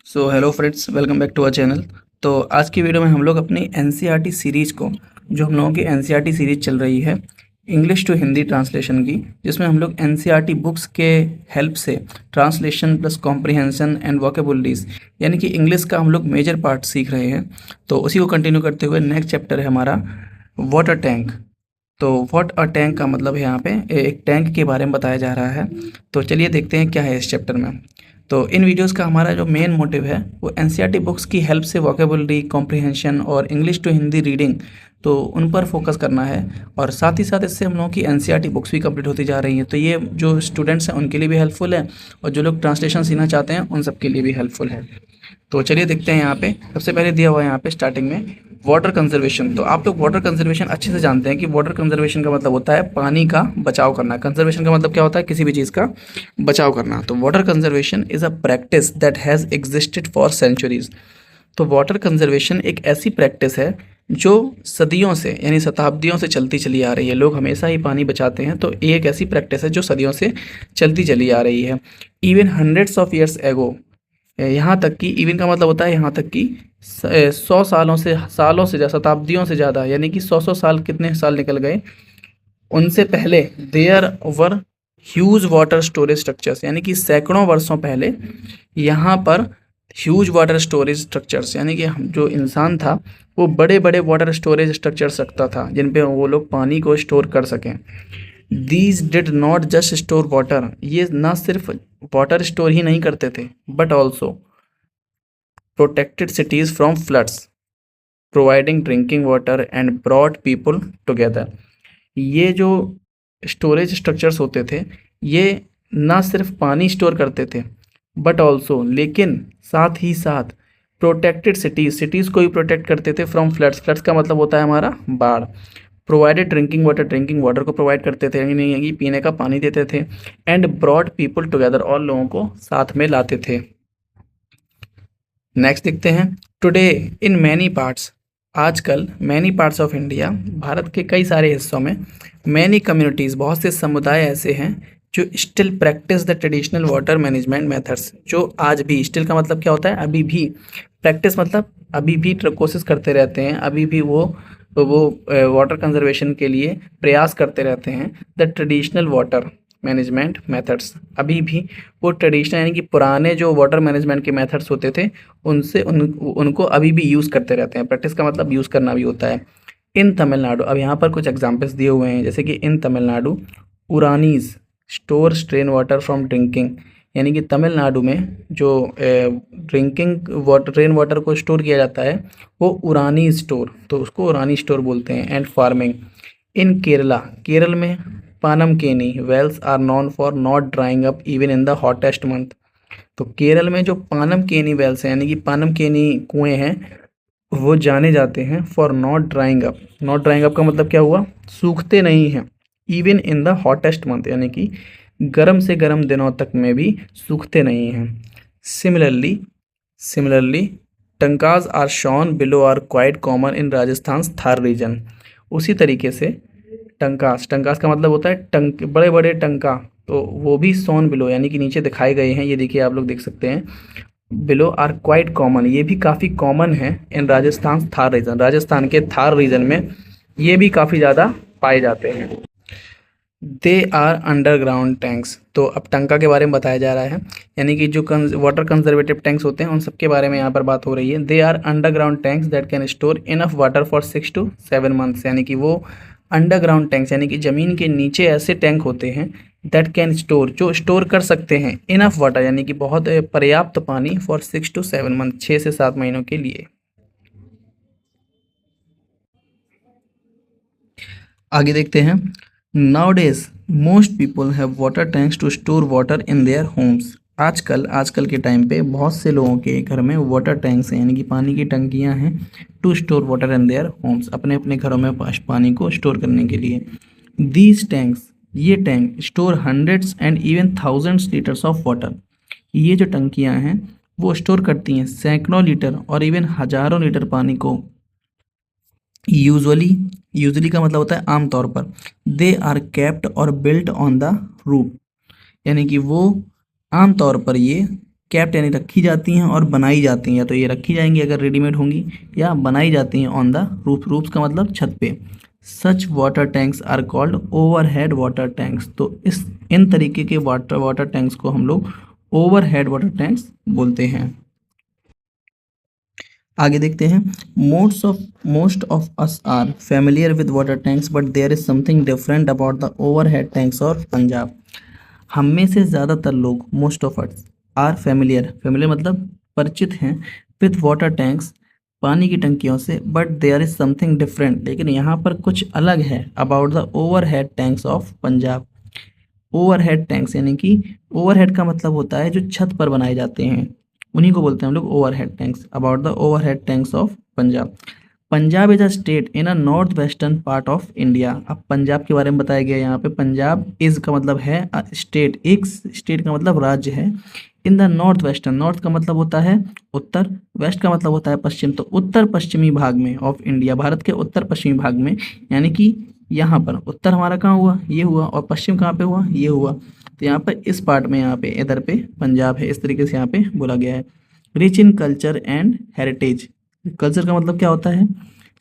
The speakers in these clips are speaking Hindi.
Hello friends, welcome back to our channel. तो आज की वीडियो में हम लोग अपनी एनसीईआरटी सीरीज़ को, जो हम लोगों की एनसीईआरटी सीरीज़ चल रही है इंग्लिश टू हिंदी ट्रांसलेशन की, जिसमें हम लोग एनसीईआरटी बुक्स के हेल्प से translation plus comprehension and vocabularies यानी कि इंग्लिश का हम लोग मेजर पार्ट सीख रहे हैं। तो उसी को कंटिन्यू करते हुए नेक्स्ट चैप्टर है हमारा वाटर टैंक। तो व्हाट अ टैंक का मतलब है यहाँ पे एक टैंक के बारे में बताया जा रहा है। तो चलिए देखते हैं क्या है इस चैप्टर में। तो इन वीडियोस का हमारा जो मेन मोटिव है वो एनसीईआरटी बुक्स की हेल्प से वोकेबुलरी कॉम्प्रिहेंशन और इंग्लिश टू हिंदी रीडिंग, तो उन पर फोकस करना है। और साथ ही साथ इससे हम लोगों की एनसीईआरटी बुक्स भी कंप्लीट होती जा रही हैं। तो ये जो स्टूडेंट्स हैं उनके लिए भी हेल्पफुल है, और जो लोग ट्रांसलेशन सीखना चाहते हैं उन सब के लिए भी हेल्पफुल है। तो चलिए देखते हैं। यहाँ पे सबसे पहले दिया हुआ है यहाँ पे स्टार्टिंग में वाटर कंजर्वेशन। तो आप लोग वाटर कंजर्वेशन अच्छे से जानते हैं कि वाटर कंजर्वेशन का मतलब होता है पानी का बचाव करना। कंजर्वेशन का मतलब क्या होता है? किसी भी चीज़ का बचाव करना। तो water conservation is a practice that has existed for centuries. तो वाटर कंजर्वेशन एक ऐसी प्रैक्टिस है जो सदियों से यानी शताब्दियों से चलती चली आ रही है। लोग हमेशा ही पानी बचाते हैं। तो ये एक ऐसी प्रैक्टिस है जो सदियों से चलती चली आ रही है। Even hundreds of years ago, यहाँ तक कि इवन का मतलब होता है यहाँ तक कि 100 सालों से ज़्यादा, शताब्दियों से ज़्यादा, यानी कि 100 साल, कितने साल निकल गए उनसे पहले, there were huge water storage structures, यानी कि सैकड़ों वर्षों पहले यहाँ पर ह्यूज वाटर स्टोरेज स्ट्रक्चर्स, यानी कि जो इंसान था वो बड़े बड़े वाटर स्टोरेज स्ट्रक्चर्स रखता था जिन पे वो लोग पानी को स्टोर कर सकें। These did not just store water, ये ना सिर्फ वाटर स्टोर ही नहीं करते थे but also protected cities from floods, providing drinking water and brought people together. ये जो स्टोरेज स्ट्रक्चर्स होते थे ये ना सिर्फ पानी स्टोर करते थे बट ऑल्सो, लेकिन साथ ही साथ प्रोटेक्टेड सिटीज़ को भी प्रोटेक्ट करते थे फ्रॉम फ्लड्स। फ्लड्स का मतलब होता है हमारा बाढ़। प्रोवाइडेड ड्रिंकिंग वाटर को प्रोवाइड करते थे, यानी नहीं कि पीने का पानी देते थे। एंड ब्रॉड पीपल टुगेदर, और लोगों को साथ में लाते थे। नेक्स्ट देखते हैं। टुडे इन मैनी पार्ट्स, आजकल many parts of India, Bharat के कई सारे हिस्सों में, मैनी कम्युनिटीज़, बहुत से समुदाय ऐसे हैं जो still practice the traditional water management methods. जो आज भी, स्टिल का मतलब क्या होता है? अभी भी। प्रैक्टिस मतलब अभी भी कोशिश करते रहते हैं, अभी भी वो वाटर कंजर्वेशन के लिए प्रयास करते रहते हैं। The traditional water management methods, अभी भी वो ट्रेडिशनल यानी कि पुराने जो वाटर मैनेजमेंट के मेथड्स होते थे उनसे उनको अभी भी यूज़ करते रहते हैं। प्रैक्टिस का मतलब यूज़ करना भी होता है। इन तमिलनाडु, अब यहाँ पर कुछ एग्जांपल्स दिए हुए हैं, जैसे कि in Tamil Nadu ooranis store rain water from drinking, यानी कि तमिलनाडु में जो ड्रिंकिंग वाटर, रेन वाटर को स्टोर किया जाता है वो उरानी स्टोर, तो उसको उरानी स्टोर बोलते हैं। And farming in Kerala, Kerala में Panam Keni wells are known for not drying up even in the hottest month. तो केरल में जो पानम केनी वेल्स हैं, यानी कि पानम केनी कुएँ हैं, वो जाने जाते हैं for not drying up. Not drying up का मतलब क्या हुआ? सूखते नहीं हैं। Even in the hottest month, यानी कि गर्म से गर्म दिनों तक में भी सूखते नहीं हैं। Similarly tankas are shown below are quite common in Rajasthan Thar region. उसी तरीके से टंकास का मतलब होता है टंक, बड़े बड़े टंका, तो वो भी सोन बिलो यानी कि नीचे दिखाए गए हैं। ये देखिए, आप लोग देख सकते हैं। बिलो आर क्वाइट कॉमन, ये भी काफ़ी कॉमन है इन राजस्थान थार रीजन, राजस्थान के थार रीजन में ये भी काफ़ी ज़्यादा पाए जाते हैं। दे आर अंडरग्राउंड टैंक्स, तो अब टंका के बारे में बताया जा रहा है, यानी कि जो वाटर कंजर्वेटिव टैंक्स होते हैं उन सब के बारे में यहाँ पर बात हो रही है। They are underground tanks that can store enough water for 6 to 7 months, यानी कि वो अंडरग्राउंड टैंक्स यानी कि ज़मीन के नीचे ऐसे टैंक होते हैं दैट कैन स्टोर, जो स्टोर कर सकते हैं इनफ वाटर, यानी कि बहुत पर्याप्त पानी, फॉर 6 to 7 months, 6 से 7 महीनों के लिए। आगे देखते हैं। Nowadays most people have water tanks to store water in their homes. आजकल के टाइम पे बहुत से लोगों के घर में वाटर टैंक्स हैं, यानी कि पानी की टंकियां हैं, to store water in their homes, अपने अपने घरों में पानी को स्टोर करने के लिए। दीज टैंक्स, ये tank store hundreds and even thousands litres of water. ये जो टंकियां हैं वो स्टोर करती हैं सैकड़ों लीटर और इवन हज़ारों लीटर पानी को। यूजुअली का मतलब होता है आमतौर पर। दे आर केप्ट और बिल्ट ऑन द रूफ, यानी कि वो आमतौर पर ये केप्ट यानी रखी जाती हैं और बनाई जाती हैं, या तो ये रखी जाएंगी अगर रेडीमेड होंगी, या बनाई जाती हैं ऑन द रूफ। रूफ्स का मतलब छत पे। Such water tanks are called overhead water tanks. तो इन तरीके के वाटर टैंक्स को हम लोग ओवरहेड वाटर टैंक्स बोलते हैं। आगे देखते हैं। Most of us are familiar with water tanks but there is something different about the overhead tanks of Punjab. हम में से ज़्यादातर लोग, most of us are familiar मतलब परिचित हैं, विद वाटर टैंक्स पानी की टंकियों से, but there is something different लेकिन यहाँ पर कुछ अलग है, about the overhead tanks of Punjab. Overhead tanks यानी कि ओवरहेड का मतलब होता है जो छत पर बनाए जाते हैं, उन्हीं को बोलते हैं हम लोग overhead tanks. About the overhead tanks of Punjab. Punjab is a state in a north western part of India. अब पंजाब के बारे में बताया गया यहाँ पे। पंजाब इज का मतलब है स्टेट, एक स्टेट का मतलब राज्य है। In the north western, north का मतलब होता है उत्तर, वेस्ट का मतलब होता है पश्चिम, तो उत्तर पश्चिमी भाग में ऑफ इंडिया, भारत के उत्तर पश्चिमी भाग में, यानी कि यहाँ पर उत्तर हमारा कहाँ हुआ, ये हुआ, और पश्चिम कहाँ पे हुआ, ये हुआ। तो यहाँ पर इस पार्ट में, यहाँ पे इधर पे पंजाब है, इस तरीके से यहाँ पे बोला गया है। Rich in culture and heritage. Culture का मतलब क्या होता है,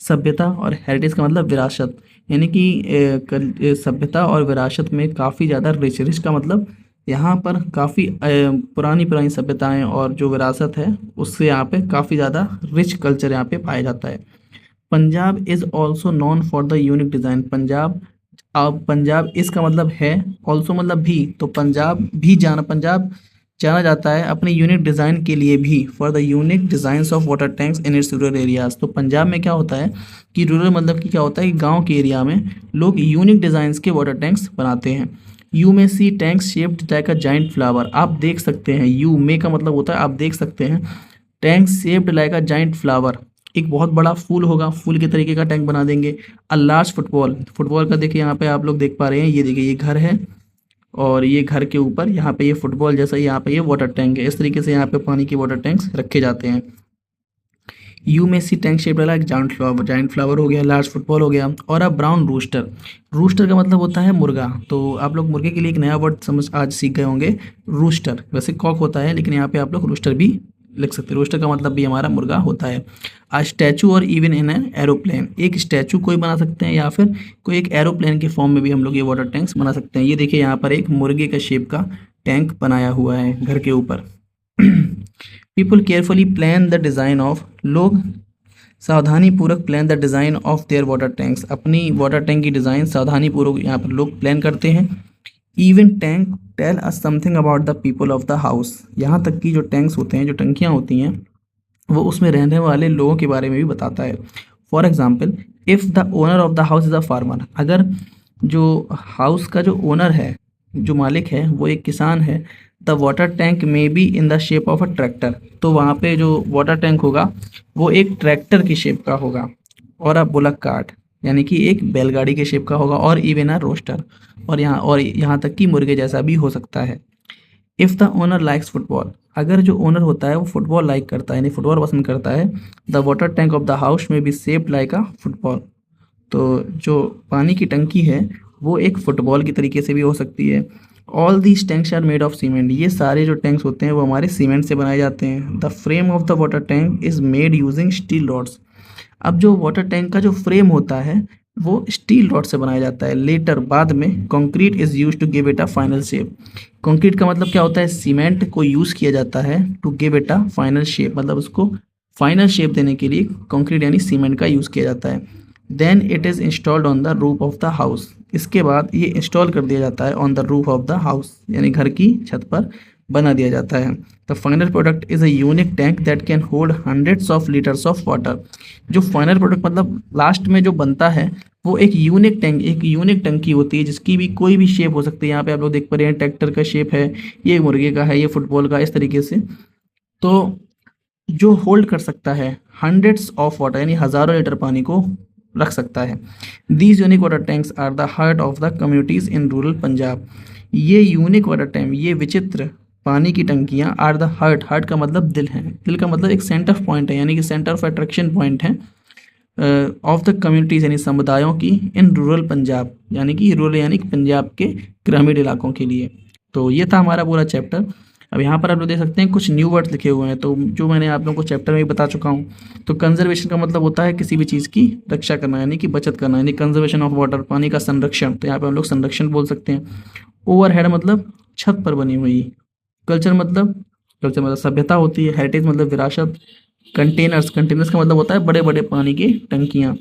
सभ्यता, और हेरिटेज का मतलब विरासत, यानी कि सभ्यता और विरासत में काफ़ी ज़्यादा रिच। रिच का मतलब यहाँ पर काफ़ी पुरानी सभ्यताएं और जो विरासत है उससे यहाँ पे काफ़ी ज़्यादा रिच कल्चर यहाँ पे पाया जाता है। Punjab is also known for the unique design. Punjab इसका मतलब है, ऑल्सो मतलब भी, तो पंजाब जाना जाता है अपने यूनिक डिज़ाइन के लिए भी, for the unique designs of water tanks in its rural areas. तो पंजाब में क्या होता है कि रूरल मतलब कि क्या होता है कि गांव के एरिया में लोग यूनिक डिज़ाइंस के वाटर टैंक्स बनाते हैं। You may see tanks shaped like a giant flower. आप देख सकते हैं, यू में का मतलब होता है आप देख सकते हैं, tank shaped like a giant flower, एक बहुत बड़ा फूल होगा, फूल के तरीके का टैंक बना देंगे। अ लार्ज फुटबॉल का देखिए यहाँ पे आप लोग देख पा रहे हैं, ये देखिए ये घर है और ये घर के ऊपर यहाँ पे ये फुटबॉल जैसा यहाँ पे ये वाटर टैंक है। इस तरीके से यहाँ पे पानी के वाटर टैंक्स रखे जाते हैं। You may C tank shape वाला एक जाइंट फ्लावर हो गया, लार्ज फुटबॉल हो गया। और अब ब्राउन रूस्टर। रूस्टर का मतलब होता है मुर्गा। तो आप लोग मुर्गे के लिए एक नया वर्ड समझ आज सीख गए होंगे, रूस्टर। वैसे कॉक होता है लेकिन यहाँ पे आप लोग रूस्टर भी लिख सकते हैं। रूस्टर का मतलब भी हमारा मुर्गा होता है। आ स्टैचू और इवन इन एन एरोप्लेन। एक स्टैचू कोई बना सकते हैं या फिर कोई एक एरोप्लेन के फॉर्म में भी हम लोग ये वाटर टैंक्स बना सकते हैं। ये देखिए यहाँ पर एक मुर्गे का शेप का टैंक बनाया हुआ है घर के ऊपर। People carefully plan the design of. लोग सावधानी पूर्वक plan the design of their water tanks. अपनी वाटर टैंक की डिज़ाइन सावधानी पूर्वक यहाँ पर लोग प्लान करते हैं। Even tank tell us something about the people of the house. यहाँ तक कि जो टैंक्स होते हैं, जो टंकियाँ होती हैं, वो उसमें रहने वाले लोगों के बारे में भी बताता है। For example, if the owner of the house is a farmer. अगर जो हाउस का जो ओनर है, जो मालिक है, वो एक किसान है, द वाटर टैंक में be in the shape of a tractor. तो वहाँ पे जो वाटर टैंक होगा वो एक ट्रैक्टर की शेप का होगा। और अ बुलक कार्ट यानी कि एक बैलगाड़ी के शेप का होगा। और इवन अ रोस्टर, और यहाँ तक कि मुर्गे जैसा भी हो सकता है। If the owner likes football. अगर जो ओनर होता है वो फुटबॉल लाइक करता है, यानी फुटबॉल पसंद करता है, the water tank of the house may be shaped like a football. तो जो पानी की टंकी है वो एक फुटबॉल की तरीके से भी हो सकती है। All these tanks are made of cement. ये सारे जो टैंक्स होते हैं वो हमारे सीमेंट से बनाए जाते हैं। The frame of the water tank is made using steel rods. अब जो वाटर टैंक का जो फ्रेम होता है वो स्टील रॉड से बनाया जाता है। लेटर बाद में concrete is use to give it a final shape. Concrete का मतलब क्या होता है, सीमेंट को यूज़ किया जाता है to give it a final shape, मतलब उसको फाइनल शेप देने के लिए कंक्रीट यानी सीमेंट का यूज़ किया जाता है। Then it is installed on the roof of the house. इसके बाद ये इंस्टॉल कर दिया जाता है on the roof of the house, यानी घर की छत पर बना दिया जाता है। The final product is a unique tank that can hold hundreds of litres of water. जो फाइनल प्रोडक्ट मतलब लास्ट में जो बनता है वो एक यूनिक टैंक, एक यूनिक टंकी होती है जिसकी भी कोई भी शेप हो सकती है। यहाँ पे आप लोग देख पा रहे हैं ट्रैक्टर का शेप है, ये मुर्गे का है, ये फुटबॉल का, इस तरीके से। तो जो होल्ड कर सकता है हंड्रेड्स ऑफ वाटर, यानी हज़ारों लीटर पानी को रख सकता है। These unique water tanks are the heart of the communities in rural Punjab. ये यूनिक वाटर टैंक, ये विचित्र पानी की टंकियाँ आर द हार्ट का मतलब दिल है, दिल का मतलब एक सेंटर पॉइंट है, यानी कि सेंटर ऑफ अट्रैक्शन पॉइंट है ऑफ द कम्युनिटीज़, यानी समुदायों की, इन रूरल पंजाब, यानी कि रूरल यानी कि पंजाब के ग्रामीण इलाकों के लिए। तो ये था हमारा पूरा चैप्टर। अब यहाँ पर आप लोग देख सकते हैं कुछ न्यू वर्ड्स लिखे हुए हैं, तो जो मैंने आप लोगों को चैप्टर में भी बता चुका हूँ। तो कंजर्वेशन का मतलब होता है किसी भी चीज़ की रक्षा करना, यानी कि बचत करना, यानी कंजर्वेशन ऑफ वाटर, पानी का संरक्षण, तो यहाँ पे हम लोग संरक्षण बोल सकते हैं। ओवरहेड मतलब छत पर बनी हुई। कल्चर मतलब सभ्यता होती है। हेरिटेज मतलब विरासत। कंटेनर्स का मतलब होता है बड़े बड़े पानी की टंकियाँ।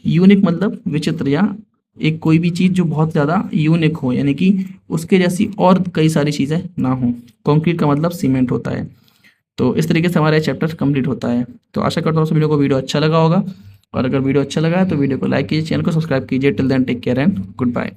यूनिक मतलब विचित्र या एक कोई भी चीज़ जो बहुत ज़्यादा यूनिक हो, यानी कि उसके जैसी और कई सारी चीज़ें ना हो। कंक्रीट का मतलब सीमेंट होता है। तो इस तरीके से हमारा चैप्टर कंप्लीट होता है। तो आशा करता हूँ सभी लोगों को वीडियो अच्छा लगा होगा, और अगर वीडियो अच्छा लगा है तो वीडियो को लाइक कीजिए, चैनल को सब्सक्राइब कीजिए। Till then take care and good bye.